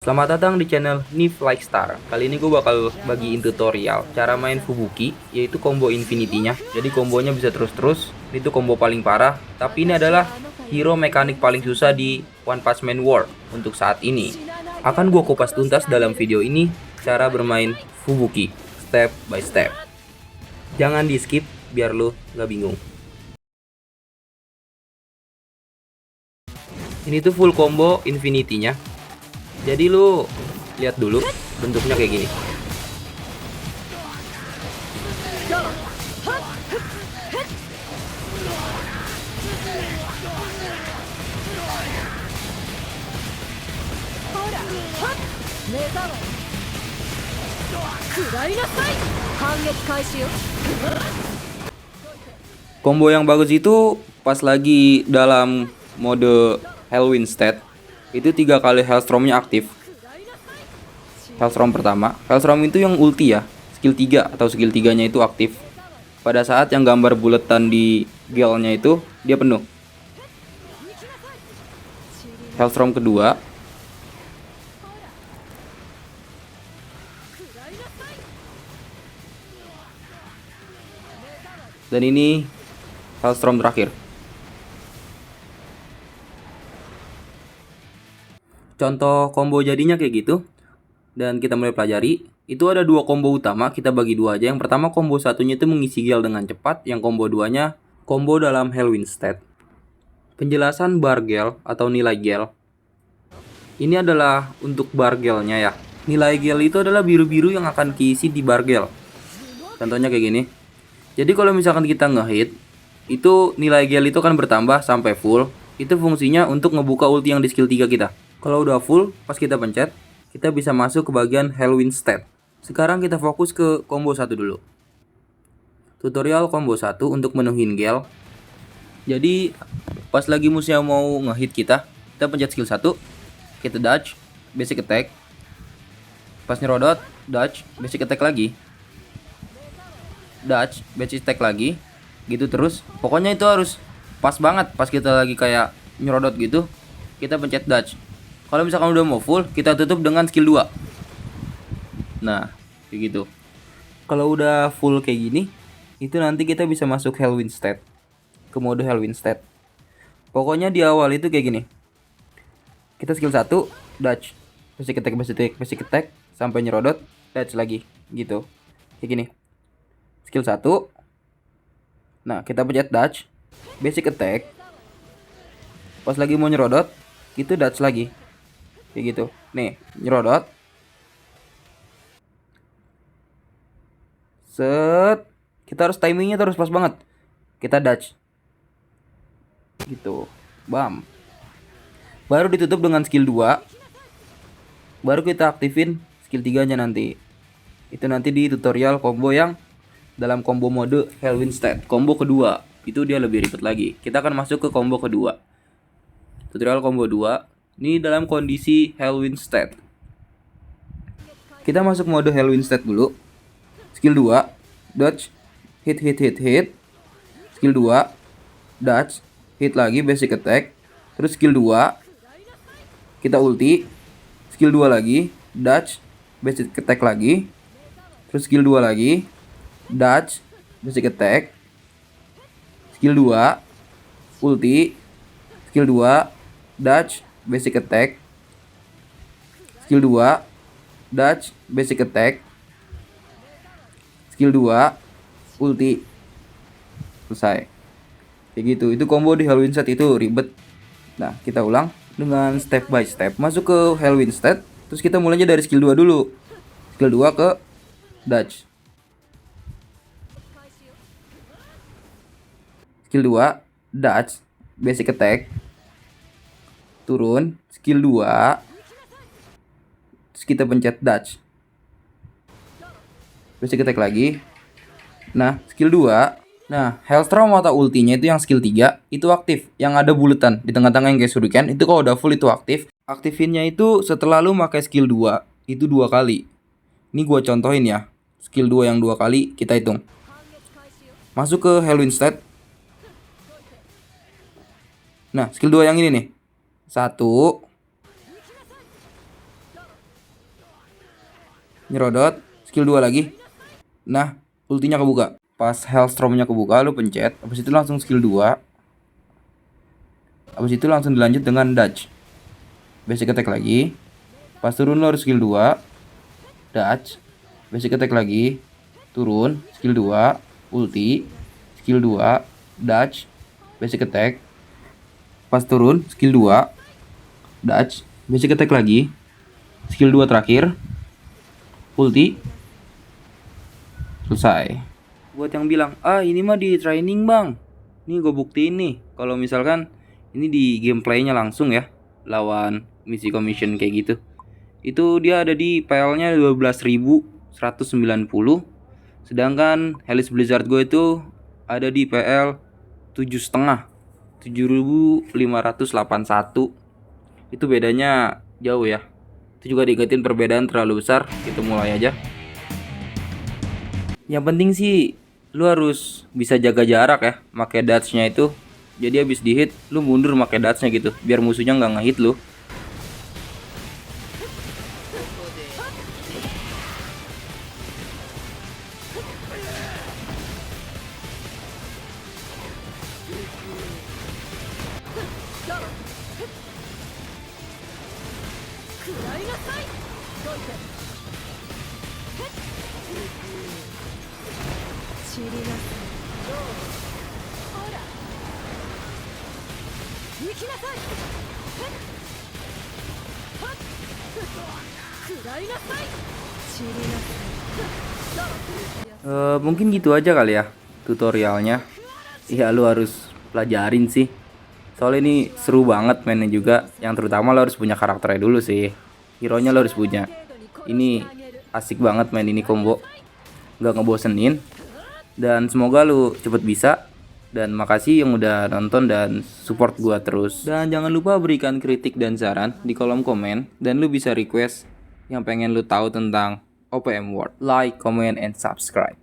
Selamat datang di channel Nif Likestar. Kali ini gue bakal bagiin tutorial cara main Fubuki, yaitu combo infinity-nya. Jadi kombonya bisa terus-terus, itu combo paling parah. Tapi ini adalah hero mekanik paling susah di One Punch Man World untuk saat ini. Akan gue kupas tuntas dalam video ini cara bermain Fubuki, step by step. Jangan di skip biar lo gak bingung. Ini tuh full combo infinity-nya. Jadi lu lihat dulu bentuknya kayak gini. Combo yang bagus itu pas lagi dalam mode Hellwind stat. Itu 3 kali Hellstorm-nya aktif. Hellstorm pertama, Hellstorm itu yang ulti ya, skill 3 atau skill 3-nya itu aktif. Pada saat yang gambar buletan di gel-nya itu dia penuh. Hellstorm kedua, dan ini Hellstorm terakhir. Contoh combo jadinya kayak gitu. Dan kita mulai pelajari. Itu ada 2 combo utama, kita bagi 2 aja. Yang pertama combo satunya itu mengisi gel dengan cepat. Yang combo 2-nya combo dalam Hellwind stat. Penjelasan bar gel atau nilai gel. Ini adalah untuk bar gelnya ya. Nilai gel itu adalah biru-biru yang akan diisi di bar gel. Contohnya kayak gini. Jadi kalau misalkan kita ngehit, itu nilai gel itu akan bertambah sampai full. Itu fungsinya untuk ngebuka ulti yang di skill 3 kita. Kalau udah full, pas kita pencet, kita bisa masuk ke bagian Hellwind stat. Sekarang kita fokus ke combo 1 dulu. Tutorial combo 1 untuk menuhin gel. Jadi pas lagi musuhnya mau ngehit kita pencet skill 1, kita dodge, basic attack. Pas nyerodot, dodge, basic attack lagi. Dodge, basic attack lagi. Gitu terus. Pokoknya itu harus pas banget pas kita lagi kayak nyerodot gitu. Kita pencet dodge. Kalau misalkan udah mau full, kita tutup dengan skill 2. Nah, kayak gitu. Kalau udah full kayak gini, itu nanti kita bisa masuk Hellwind stat. Ke mode Hellwind stat. Pokoknya di awal itu kayak gini. Kita skill 1, dodge. Basic attack, basic attack, basic attack. Sampai nyerodot, dodge lagi. Gitu. Kayak gini. Skill 1. Nah, kita pencet dodge. Basic attack. Pas lagi mau nyerodot, itu dodge lagi. Kayak gitu. Nih, nyerodot. Set. Kita harus timingnya terus pas banget. Kita dodge. Gitu. Bam. Baru ditutup dengan skill 2. Baru kita aktifin skill 3-nya nanti. Itu nanti di tutorial combo yang dalam combo mode Hellwind stat. Combo kedua. Itu dia lebih ribet lagi. Kita akan masuk ke combo kedua. Tutorial combo 2. Ini dalam kondisi Hellwind stat. Kita masuk mode Hellwind stat dulu. Skill 2, dodge, hit. Skill 2, dodge, hit lagi basic attack. Terus skill 2, kita ulti. Skill 2 lagi, dodge, basic attack lagi. Terus skill 2 lagi, dodge, basic attack. Skill 2, ulti. Skill 2, dodge, basic attack. Skill 2, dodge, basic attack. Skill 2, ulti. Selesai. Kayak gitu. Itu combo di Hellwind stat itu ribet. Nah, kita ulang dengan step by step. Masuk ke Hellwind stat, terus kita mulainya dari skill 2 dulu. Skill 2 ke dodge. Skill 2, dodge, basic attack. Turun, skill 2. Terus kita pencet dodge. Basic attack lagi. Nah, skill 2. Nah, Hellstorm atau ultinya itu yang skill 3 itu aktif. Yang ada buletan di tengah-tengah yang kayak shuriken. Itu kalau udah full itu aktif. Aktifinnya itu setelah lu pakai skill 2. Itu 2 kali. Ini gua contohin ya. Skill 2 yang 2 kali kita hitung. Masuk ke Hellwind stat. Nah, skill 2 yang ini nih. 1, Nyerodot, skill 2 lagi. Nah, ultinya kebuka. Pas Hellstorm-nya kebuka, lu pencet, habis itu langsung skill 2. Habis itu langsung dilanjut dengan dodge. Basic attack lagi. Pas turun lu harus skill 2, dodge. Basic attack lagi. Turun, skill 2, ulti, skill 2, dodge, basic attack. Pas turun, skill 2, dodge, basic attack lagi. Skill 2 terakhir, ulti, selesai. Buat yang bilang, ini mah di training bang, ini gue buktiin nih. Kalau misalkan ini di gameplaynya langsung ya, lawan misi commission kayak gitu, itu dia ada di PL-nya 12.190. Sedangkan Helix Blizzard gue itu ada di PL 7,5, 7.581. Itu bedanya jauh ya. Itu juga diingetin perbedaan terlalu besar. Kita mulai aja. Yang penting sih lu harus bisa jaga jarak ya, pakai dodge-nya itu. Jadi habis di hit lu mundur pakai dodge-nya gitu, biar musuhnya nggak ngehit lu. Mungkin gitu aja kali ya tutorialnya. Ya lu harus pelajarin sih. Soalnya ini seru banget mainnya juga. Yang terutama lo harus punya karakternya dulu sih. Hero-nya lo harus punya. Ini asik banget main ini combo. Gak ngebosenin. Dan semoga lu cepet bisa. Dan makasih yang udah nonton dan support gua terus. Dan jangan lupa berikan kritik dan saran di kolom komen. Dan lu bisa request yang pengen lu tahu tentang OPM World. Like, comment, and subscribe.